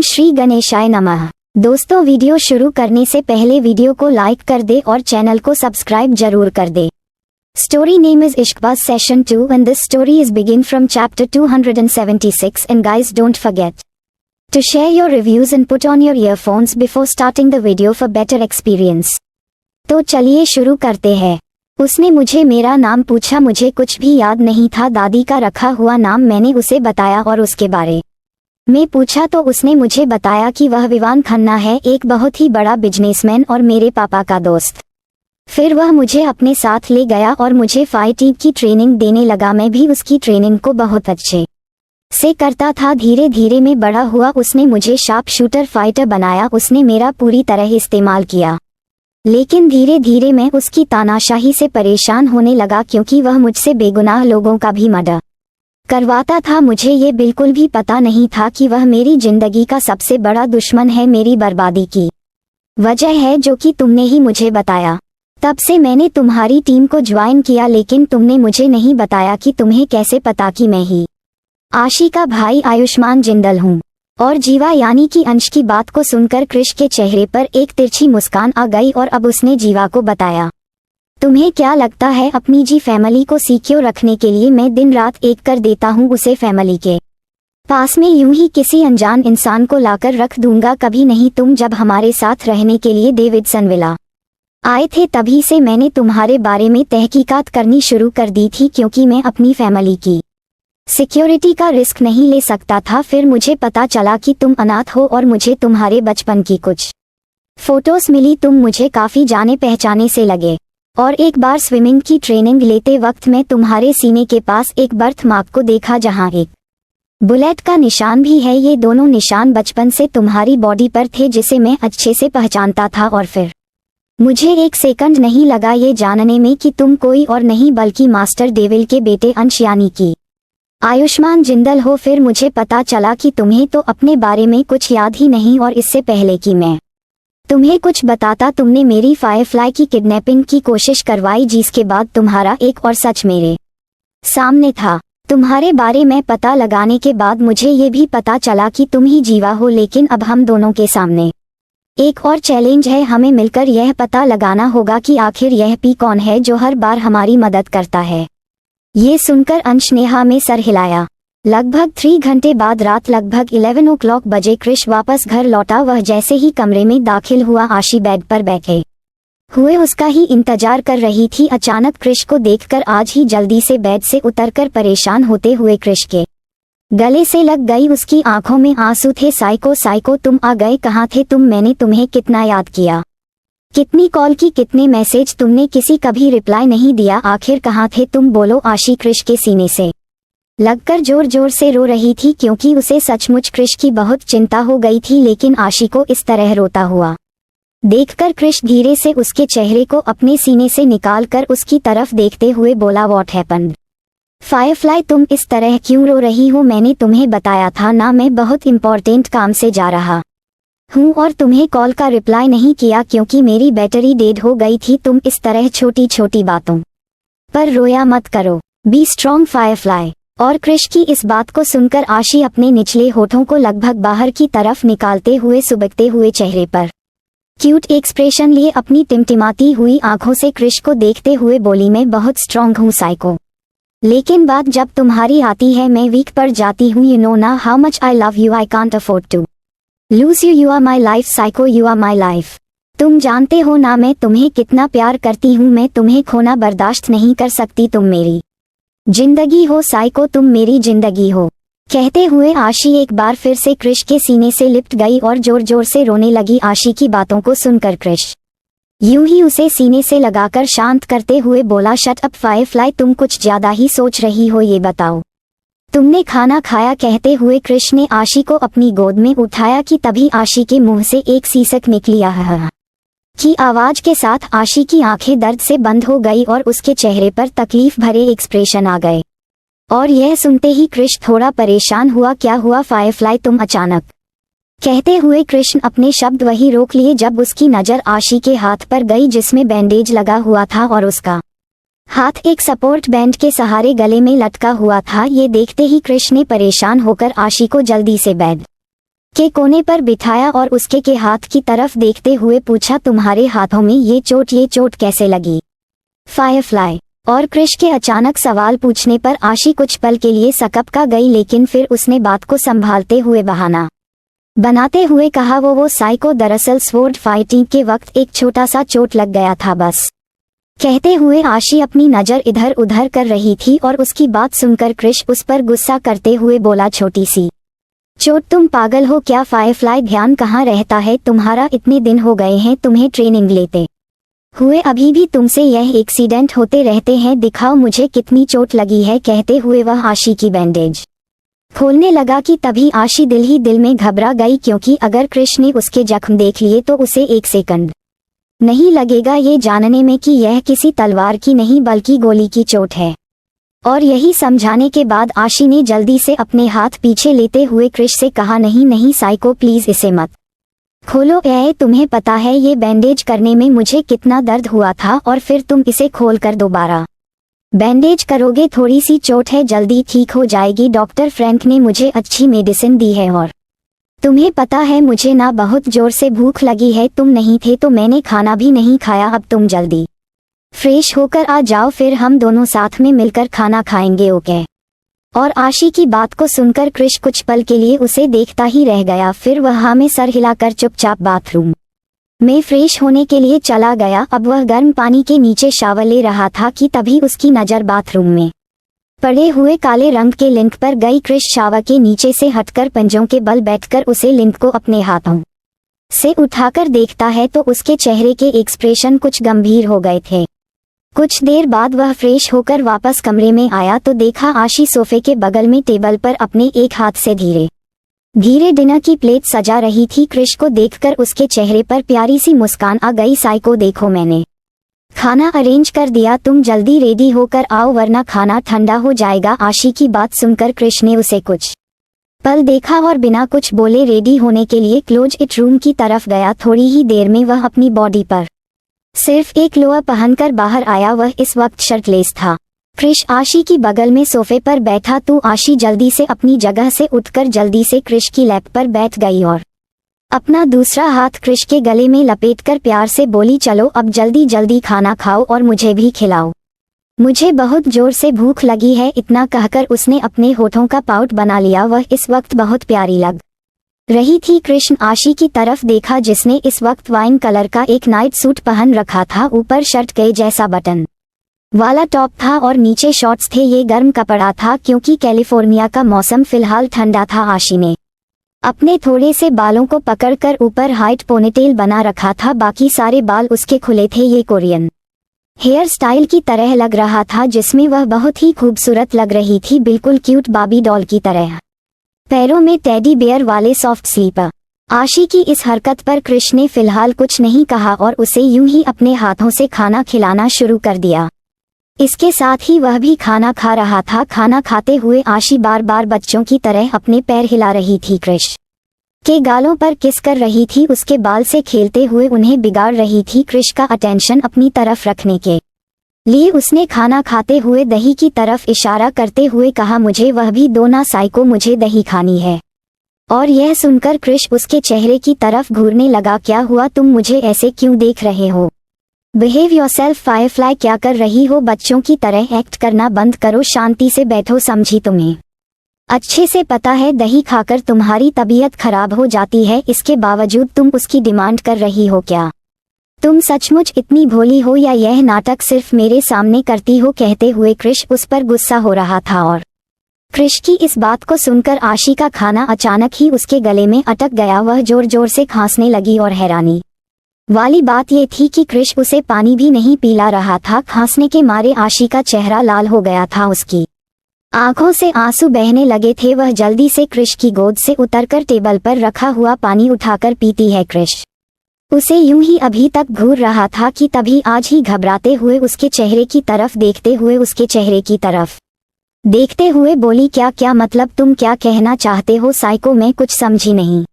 श्री गणेशाय नमः। दोस्तों, वीडियो शुरू करने से पहले वीडियो को लाइक कर दे और चैनल को सब्सक्राइब जरूर कर दे। Story name is Ishqbaz Session 2 and this story is begin from chapter 276 and guys don't forget to share your reviews and put on your earphones before starting the video for better experience। तो चलिए शुरू करते हैं। उसने मुझे मेरा नाम पूछा, मुझे कुछ भी याद नहीं था। दादी का रखा हुआ नाम मैंने उसे बताया और उसके बारे में पूछा तो उसने मुझे बताया कि वह विवान खन्ना है, एक बहुत ही बड़ा बिजनेसमैन और मेरे पापा का दोस्त। फिर वह मुझे अपने साथ ले गया और मुझे फाइटिंग की ट्रेनिंग देने लगा। मैं भी उसकी ट्रेनिंग को बहुत अच्छे से करता था। धीरे धीरे मैं बड़ा हुआ। उसने मुझे शार्प शूटर फाइटर बनाया। उसने मेरा पूरी तरह इस्तेमाल किया, लेकिन धीरे धीरे मैं उसकी तानाशाही से परेशान होने लगा क्योंकि वह मुझसे बेगुनाह लोगों का भी मर्डर करवाता था। मुझे ये बिल्कुल भी पता नहीं था कि वह मेरी जिंदगी का सबसे बड़ा दुश्मन है। मेरी बर्बादी की वजह है जो कि तुमने ही मुझे बताया। तब से मैंने तुम्हारी टीम को ज्वाइन किया, लेकिन तुमने मुझे नहीं बताया कि तुम्हें कैसे पता कि मैं ही आशी का भाई आयुष्मान जिंदल हूँ। और जीवा यानी कि अंश की बात को सुनकर क्रिश के चेहरे पर एक तिरछी मुस्कान आ गई और अब उसने जीवा को बताया। तुम्हें क्या लगता है, अपनी जी फैमिली को सिक्योर रखने के लिए मैं दिन रात एक कर देता हूँ उसे फैमिली के पास में यूं ही किसी अनजान इंसान को लाकर रख दूंगा? कभी नहीं। तुम जब हमारे साथ रहने के लिए डेविडसन विला आए थे तभी से मैंने तुम्हारे बारे में तहकीकात करनी शुरू कर दी थी, क्योंकि मैं अपनी फैमिली की सिक्योरिटी का रिस्क नहीं ले सकता था। फिर मुझे पता चला कि तुम अनाथ हो और मुझे तुम्हारे बचपन की कुछ फोटोज मिली। तुम मुझे काफी जाने पहचाने से लगे और एक बार स्विमिंग की ट्रेनिंग लेते वक्त मैं तुम्हारे सीने के पास एक बर्थ मार्क को देखा जहां एक बुलेट का निशान भी है। ये दोनों निशान बचपन से तुम्हारी बॉडी पर थे जिसे मैं अच्छे से पहचानता था। और फिर मुझे एक सेकंड नहीं लगा ये जानने में कि तुम कोई और नहीं बल्कि मास्टर डेविल के बेटे अंश यानी कि आयुष्मान जिंदल हो। फिर मुझे पता चला कि तुम्हें तो अपने बारे में कुछ याद ही नहीं, और इससे पहले कि मैं तुम्हें कुछ बताता तुमने मेरी फायरफ्लाई की किडनैपिंग की कोशिश करवाई, जिसके बाद तुम्हारा एक और सच मेरे सामने था। तुम्हारे बारे में पता लगाने के बाद मुझे ये भी पता चला कि तुम ही जीवा हो। लेकिन अब हम दोनों के सामने एक और चैलेंज है। हमें मिलकर यह पता लगाना होगा कि आखिर यह पी कौन है जो हर बार हमारी मदद करता है। ये सुनकर अंश ने हाँ में सर हिलाया। लगभग 3 घंटे बाद रात लगभग 11 o'clock बजे क्रिश वापस घर लौटा। वह जैसे ही कमरे में दाखिल हुआ आशी बेड पर बैठे हुए उसका ही इंतजार कर रही थी। अचानक क्रिश को देखकर आज ही जल्दी से बेड से उतरकर परेशान होते हुए क्रिश के गले से लग गई। उसकी आंखों में आंसू थे। साइको साइको, तुम आ गए, कहाँ थे तुम? मैंने तुम्हें कितना याद किया, कितनी कॉल की, कितने मैसेज, तुमने किसी कभी रिप्लाई नहीं दिया। आखिर कहाँ थे तुम? बोलो। आशी क्रिश के सीने से लगकर जोर जोर से रो रही थी क्योंकि उसे सचमुच क्रिश की बहुत चिंता हो गई थी। लेकिन आशी को इस तरह रोता हुआ देखकर क्रिश धीरे से उसके चेहरे को अपने सीने से निकालकर उसकी तरफ देखते हुए बोला, व्हाट हैपेंड? फायरफ्लाई, तुम इस तरह क्यों रो रही हो? मैंने तुम्हें बताया था ना, मैं बहुत इंपॉर्टेंट काम से जा रहा हूँ और तुम्हें कॉल का रिप्लाई नहीं किया क्योंकि मेरी बैटरी डेड हो गई थी। तुम इस तरह छोटी छोटी बातों पर रोया मत करो। Be strong Firefly. और क्रिश की इस बात को सुनकर आशी अपने निचले होठों को लगभग बाहर की तरफ निकालते हुए सुबकते हुए चेहरे पर क्यूट एक्सप्रेशन लिए अपनी टिमटिमाती हुई आंखों से क्रिश को देखते हुए बोली, मैं बहुत स्ट्रॉन्ग हूँ साइको, लेकिन बात जब तुम्हारी आती है मैं वीक पड़ जाती हूँ। यू नो ना how much I love you, I can't afford to lose you, you are my life psycho, you are my life. तुम जानते हो ना मैं तुम्हें कितना प्यार करती हूँ। मैं तुम्हें खोना बर्दाश्त नहीं कर सकती। तुम मेरी जिंदगी हो साइको, तुम मेरी जिंदगी हो। कहते हुए आशी एक बार फिर से क्रिश के सीने से लिपट गई और जोर जोर से रोने लगी। आशी की बातों को सुनकर क्रिश यूं ही उसे सीने से लगाकर शांत करते हुए बोला, शट अप फायरफ्लाई, तुम कुछ ज्यादा ही सोच रही हो। ये बताओ तुमने खाना खाया? कहते हुए क्रिश ने आशी को अपनी गोद में उठाया कि तभी आशी के मुंह से एक सीसक निकली की आवाज के साथ आशी की आंखें दर्द से बंद हो गई और उसके चेहरे पर तकलीफ भरे एक्सप्रेशन आ गए। और यह सुनते ही क्रिश थोड़ा परेशान हुआ। क्या हुआ फायरफ्लाई, तुम अचानक? कहते हुए कृष्ण अपने शब्द वही रोक लिए जब उसकी नजर आशी के हाथ पर गई जिसमें बैंडेज लगा हुआ था और उसका हाथ एक सपोर्ट बैंड के सहारे गले में लटका हुआ था। ये देखते ही कृष्ण ने परेशान होकर आशी को जल्दी से बेड के कोने पर बिठाया और उसके के हाथ की तरफ देखते हुए पूछा, तुम्हारे हाथों में ये चोट कैसे लगी? फायरफ्लाई। और क्रिश के अचानक सवाल पूछने पर आशी कुछ पल के लिए सकपका गई, लेकिन फिर उसने बात को संभालते हुए बहाना बनाते हुए कहा, वो साइको दरअसल स्वॉर्ड फाइटिंग के वक्त एक छोटा सा चोट लग गया था बस। कहते हुए आशी अपनी नज़र इधर उधर कर रही थी और उसकी बात सुनकर क्रिश उस पर गुस्सा करते हुए बोला, छोटी सी चोट? तुम पागल हो क्या? फायरफ्लाई ध्यान कहाँ रहता है तुम्हारा? इतने दिन हो गए हैं तुम्हें ट्रेनिंग लेते हुए, अभी भी तुमसे यह एक्सीडेंट होते रहते हैं, दिखाओ मुझे कितनी चोट लगी है। कहते हुए वह आशी की बैंडेज खोलने लगा कि तभी आशी दिल ही दिल में घबरा गई, क्योंकि अगर क्रिश ने उसके जख्म देख लिए तो उसे एक सेकंड नहीं लगेगा ये जानने में कि यह किसी तलवार की नहीं बल्कि गोली की चोट है। और यही समझाने के बाद आशी ने जल्दी से अपने हाथ पीछे लेते हुए क्रिश से कहा, नहीं नहीं साइको प्लीज इसे मत खोलो। तुम्हें पता है ये बैंडेज करने में मुझे कितना दर्द हुआ था, और फिर तुम इसे खोलकर दोबारा बैंडेज करोगे? थोड़ी सी चोट है, जल्दी ठीक हो जाएगी। डॉक्टर फ्रैंक ने मुझे अच्छी मेडिसिन दी है, और तुम्हें पता है मुझे ना बहुत जोर से भूख लगी है, तुम नहीं थे तो मैंने खाना भी नहीं खाया। अब तुम जल्दी फ्रेश होकर आ जाओ, फिर हम दोनों साथ में मिलकर खाना खाएंगे, ओके? और आशी की बात को सुनकर क्रिश कुछ पल के लिए उसे देखता ही रह गया, फिर वह हाँ में सर हिलाकर चुपचाप बाथरूम में फ्रेश होने के लिए चला गया। अब वह गर्म पानी के नीचे शावर ले रहा था कि तभी उसकी नज़र बाथरूम में पड़े हुए काले रंग के लिंक पर गई। क्रिश शावर के नीचे से हटकर पंजों के बल बैठकर उसे लिंक को अपने हाथों से उठाकर देखता है तो उसके चेहरे के एक्सप्रेशन कुछ गंभीर हो गए थे। कुछ देर बाद वह फ्रेश होकर वापस कमरे में आया तो देखा आशी सोफे के बगल में टेबल पर अपने एक हाथ से धीरे धीरे डिनर की प्लेट सजा रही थी। क्रिश को देखकर उसके चेहरे पर प्यारी सी मुस्कान आ गई। साइको देखो, मैंने खाना अरेंज कर दिया, तुम जल्दी रेडी होकर आओ वरना खाना ठंडा हो जाएगा। आशी की बात सुनकर क्रिश ने उसे कुछ पल देखा और बिना कुछ बोले रेडी होने के लिए क्लोज इट रूम की तरफ गया। थोड़ी ही देर में वह अपनी बॉडी पर सिर्फ एक लोअर पहनकर बाहर आया। वह इस वक्त शर्टलेस था। क्रिश आशी की बगल में सोफे पर बैठा तो आशी जल्दी से अपनी जगह से उठकर जल्दी से क्रिश की लैप पर बैठ गई और अपना दूसरा हाथ क्रिश के गले में लपेटकर प्यार से बोली, चलो अब जल्दी जल्दी खाना खाओ और मुझे भी खिलाओ, मुझे बहुत जोर से भूख लगी है। इतना कहकर उसने अपने होठों का पाउट बना लिया। वह इस वक्त बहुत प्यारी लग रही थी। कृष्ण आशी की तरफ देखा जिसने इस वक्त वाइन कलर का एक नाइट सूट पहन रखा था। ऊपर शर्ट के जैसा बटन वाला टॉप था और नीचे शॉर्ट्स थे। ये गर्म कपड़ा था क्योंकि कैलिफोर्निया का मौसम फिलहाल ठंडा था। आशी ने अपने थोड़े से बालों को पकड़कर ऊपर हाइट पोनीटेल बना रखा था, बाकी सारे बाल उसके खुले थे। ये कोरियन हेयर स्टाइल की तरह लग रहा था जिसमें वह बहुत ही खूबसूरत लग रही थी, बिल्कुल क्यूट बाबी डॉल की तरह। पैरों में टेडी बेयर वाले सॉफ्ट स्लीपर। आशी की इस हरकत पर कृष्ण ने फिलहाल कुछ नहीं कहा और उसे यूं ही अपने हाथों से खाना खिलाना शुरू कर दिया। इसके साथ ही वह भी खाना खा रहा था। खाना खाते हुए आशी बार बार बच्चों की तरह अपने पैर हिला रही थी, कृष्ण के गालों पर किस कर रही थी, उसके बाल से खेलते हुए उन्हें बिगाड़ रही थी। कृष्ण का अटेंशन अपनी तरफ रखने के लिए उसने खाना खाते हुए दही की तरफ इशारा करते हुए कहा, मुझे वह भी दो ना साइको, मुझे दही खानी है। और यह सुनकर कृष्ण उसके चेहरे की तरफ घूरने लगा। क्या हुआ, तुम मुझे ऐसे क्यों देख रहे हो? बिहेव योरसेल्फ फायरफ्लाई, क्या कर रही हो? बच्चों की तरह एक्ट करना बंद करो, शांति से बैठो। समझी? तुम्हें अच्छे से पता है दही खाकर तुम्हारी तबीयत खराब हो जाती है, इसके बावजूद तुम उसकी डिमांड कर रही हो क्या? तुम सचमुच इतनी भोली हो या यह नाटक सिर्फ मेरे सामने करती हो? कहते हुए कृष्ण उस पर गुस्सा हो रहा था और कृष्ण की इस बात को सुनकर आशी का खाना अचानक ही उसके गले में अटक गया। वह जोर जोर से खांसने लगी और हैरानी वाली बात यह थी कि कृष्ण उसे पानी भी नहीं पिला रहा था। खांसने के मारे आशी का चेहरा लाल हो गया था, उसकी आंखों से आंसू बहने लगे थे। वह जल्दी से कृष्ण की गोद से उतरकर टेबल पर रखा हुआ पानी उठाकर पीती है। कृष्ण उसे यूं ही अभी तक घूर रहा था कि तभी आज ही घबराते हुए उसके चेहरे की तरफ देखते हुए उसके चेहरे की तरफ देखते हुए बोली, क्या क्या मतलब, तुम क्या कहना चाहते हो? साइको, मैं कुछ समझी नहीं।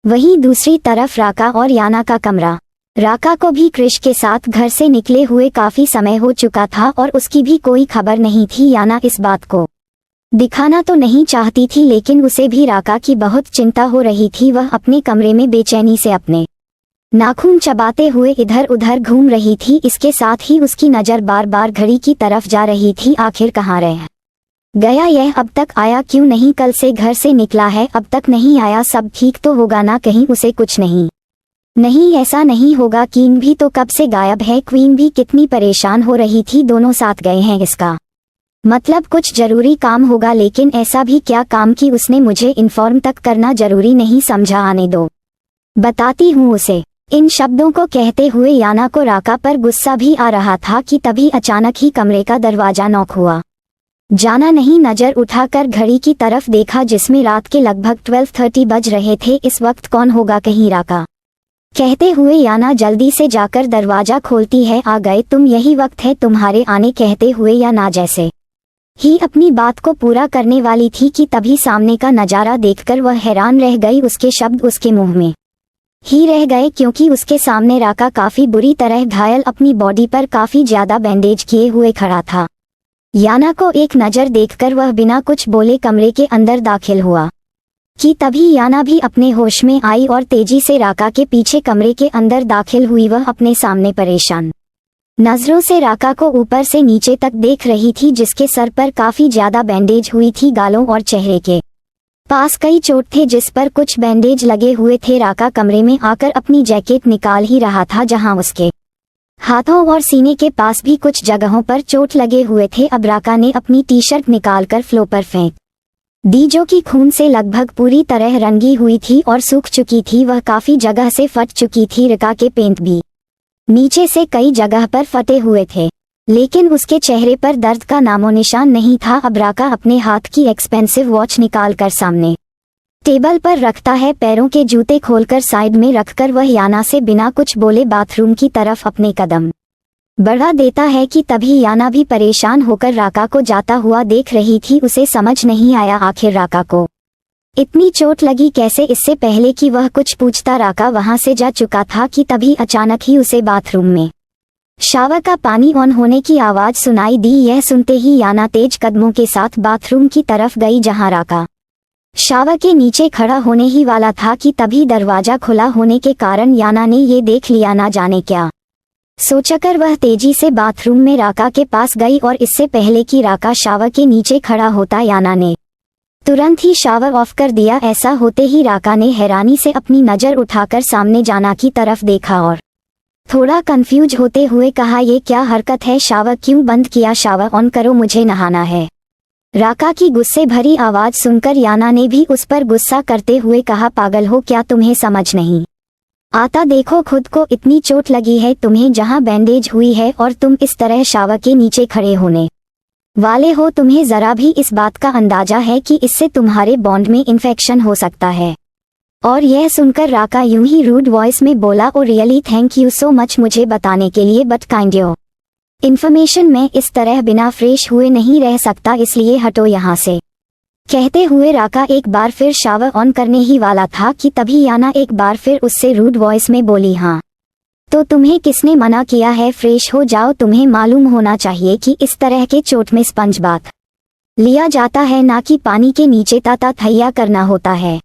वहीं दूसरी तरफ राका और याना का कमरा। राका को भी कृष्ण के साथ घर से निकले हुए काफी समय हो चुका था और उसकी भी कोई खबर नहीं थी। याना इस बात को दिखाना तो नहीं चाहती थी, लेकिन उसे भी राका की बहुत चिंता हो रही थी। वह अपने कमरे में बेचैनी से अपने नाखून चबाते हुए इधर उधर घूम रही थी। इसके साथ ही उसकी नज़र बार बार घड़ी की तरफ जा रही थी। आखिर कहाँ रह गया यह, अब तक आया क्यों नहीं? कल से घर से निकला है, अब तक नहीं आया। सब ठीक तो होगा ना? कहीं उसे कुछ नहीं ऐसा नहीं होगा। किंग भी तो कब से गायब है। क्वीन भी कितनी परेशान हो रही थी। दोनों साथ गए हैं, इसका मतलब कुछ जरूरी काम होगा। लेकिन ऐसा भी क्या काम कि उसने मुझे इन्फॉर्म तक करना जरूरी नहीं समझा? आने दो, बताती हूँ उसे। इन शब्दों को कहते हुए याना को राका पर गुस्सा भी आ रहा था कि तभी अचानक ही कमरे का दरवाजा नॉक हुआ। जाना नहीं, नजर उठाकर घड़ी की तरफ देखा जिसमें रात के लगभग 12:30 बज रहे थे। इस वक्त कौन होगा? कहीं राका? कहते हुए याना जल्दी से जाकर दरवाजा खोलती है। आ गए तुम, यही वक्त है तुम्हारे आने, कहते हुए याना जैसे ही अपनी बात को पूरा करने वाली थी कि तभी सामने का नजारा देखकर वह हैरान रह गई। उसके शब्द उसके मुंह में ही रह गए, क्योंकि उसके सामने राका काफी बुरी तरह घायल, अपनी बॉडी पर काफी ज्यादा बैंडेज किए हुए खड़ा था। याना को एक नज़र देखकर वह बिना कुछ बोले कमरे के अंदर दाखिल हुआ कि तभी याना भी अपने होश में आई और तेजी से राका के पीछे कमरे के अंदर दाखिल हुई। वह अपने सामने परेशान नजरों से राका को ऊपर से नीचे तक देख रही थी, जिसके सर पर काफी ज्यादा बैंडेज हुई थी। गालों और चेहरे के पास कई चोट थे जिस पर कुछ बैंडेज लगे हुए थे। राका कमरे में आकर अपनी जैकेट निकाल ही रहा था, जहां उसके हाथों और सीने के पास भी कुछ जगहों पर चोट लगे हुए थे। अब राका ने अपनी टी शर्ट निकालकर फ्लोर पर फेंक दी, जो कि खून से लगभग पूरी तरह रंगी हुई थी और सूख चुकी थी। वह काफी जगह से फट चुकी थी। राका के पेंट भी नीचे से कई जगह पर फटे हुए थे, लेकिन उसके चेहरे पर दर्द का नामो निशान नहीं था। अब राका अपने हाथ की एक्सपेंसिव वॉच निकालकर सामने टेबल पर रखता है। पैरों के जूते खोलकर साइड में रखकर वह याना से बिना कुछ बोले बाथरूम की तरफ अपने कदम बढ़ा देता है कि तभी याना भी परेशान होकर राका को जाता हुआ देख रही थी। उसे समझ नहीं आया आखिर राका को इतनी चोट लगी कैसे। इससे पहले कि वह कुछ पूछता राका वहां से जा चुका था कि तभी अचानक ही उसे बाथरूम में शावर का पानी ऑन होने की आवाज सुनाई दी। यह सुनते ही याना तेज कदमों के साथ बाथरूम की तरफ गई, जहां राका शावर के नीचे खड़ा होने ही वाला था कि तभी दरवाजा खुला होने के कारण याना ने ये देख लिया। ना जाने क्या सोचकर वह तेजी से बाथरूम में राका के पास गई और इससे पहले कि राका शावर के नीचे खड़ा होता, याना ने तुरंत ही शावर ऑफ कर दिया। ऐसा होते ही राका ने हैरानी से अपनी नज़र उठाकर सामने याना की तरफ देखा और थोड़ा कंफ्यूज होते हुए कहा, ये क्या हरकत है? शावर क्यों बंद किया? शावर ऑन करो, मुझे नहाना है। राका की गुस्से भरी आवाज सुनकर याना ने भी उस पर गुस्सा करते हुए कहा, पागल हो क्या? तुम्हें समझ नहीं आता? देखो खुद को इतनी चोट लगी है तुम्हें, जहां बैंडेज हुई है, और तुम इस तरह शावर के नीचे खड़े होने वाले हो। तुम्हें जरा भी इस बात का अंदाजा है कि इससे तुम्हारे बॉन्ड में इन्फेक्शन हो सकता है? और यह सुनकर राका यूं ही रूड वॉइस में बोला, oh really thank you so much मुझे बताने के लिए, बट काइंड ऑफ इन्फॉर्मेशन में इस तरह बिना फ्रेश हुए नहीं रह सकता, इसलिए हटो यहाँ से। कहते हुए राका एक बार फिर शावर ऑन करने ही वाला था कि तभी याना एक बार फिर उससे रूड वॉइस में बोली, हाँ तो तुम्हें किसने मना किया है? फ्रेश हो जाओ। तुम्हें मालूम होना चाहिए कि इस तरह के चोट में स्पंज बाथ लिया जाता है, ना कि पानी के नीचे थैया करना होता है।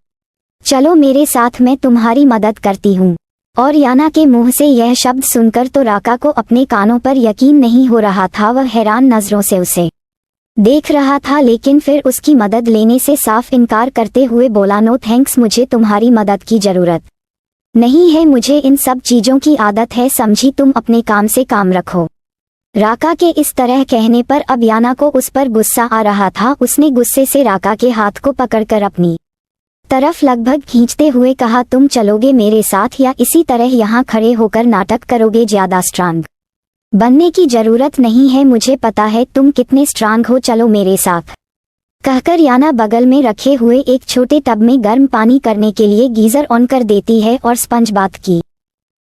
चलो मेरे साथ, मैं तुम्हारी मदद करती हूँ। और याना के मुंह से यह शब्द सुनकर तो राका को अपने कानों पर यकीन नहीं हो रहा था। वह हैरान नजरों से उसे देख रहा था, लेकिन फिर उसकी मदद लेने से साफ इनकार करते हुए बोला, नो थैंक्स, मुझे तुम्हारी मदद की जरूरत नहीं है। मुझे इन सब चीजों की आदत है, समझी? तुम अपने काम से काम रखो। राका के इस तरह कहने पर अब याना को उस पर गुस्सा आ रहा था। उसने गुस्से से राका के हाथ को पकड़कर अपनी तरफ लगभग खींचते हुए कहा, तुम चलोगे मेरे साथ या इसी तरह यहाँ खड़े होकर नाटक करोगे? ज्यादा स्ट्रांग बनने की जरूरत नहीं है, मुझे पता है तुम कितने स्ट्रांग हो, चलो मेरे साथ। कहकर याना बगल में रखे हुए एक छोटे टब में गर्म पानी करने के लिए गीजर ऑन कर देती है और स्पंज बाथ की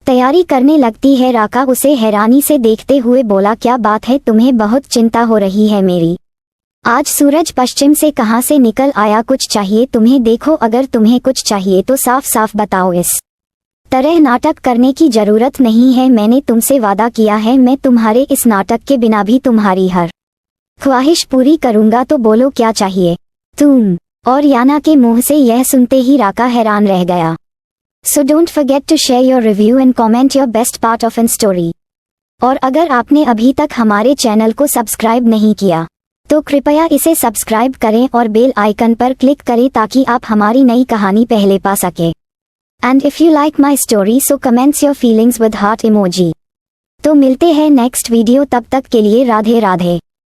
तैयारी करने लगती है। राका उसे हैरानी से देखते हुए बोला, क्या बात है, तुम्हें बहुत चिंता हो रही है मेरी? आज सूरज पश्चिम से कहां से निकल आया? कुछ चाहिए तुम्हें? देखो अगर तुम्हें कुछ चाहिए तो साफ साफ बताओ, इस तरह नाटक करने की जरूरत नहीं है। मैंने तुमसे वादा किया है, मैं तुम्हारे इस नाटक के बिना भी तुम्हारी हर ख्वाहिश पूरी करूंगा तो बोलो क्या चाहिए तुम। और याना के मुंह से यह सुनते ही राका हैरान रह गया। So don't forget to share your review and comment your best part of an story. और अगर आपने अभी तक हमारे चैनल को सब्सक्राइब नहीं किया तो कृपया इसे सब्सक्राइब करें और बेल आइकन पर क्लिक करें ताकि आप हमारी नई कहानी पहले पा सके। And if you like my story so comments your feelings with heart emoji. तो मिलते हैं नेक्स्ट वीडियो, तब तक के लिए राधे राधे।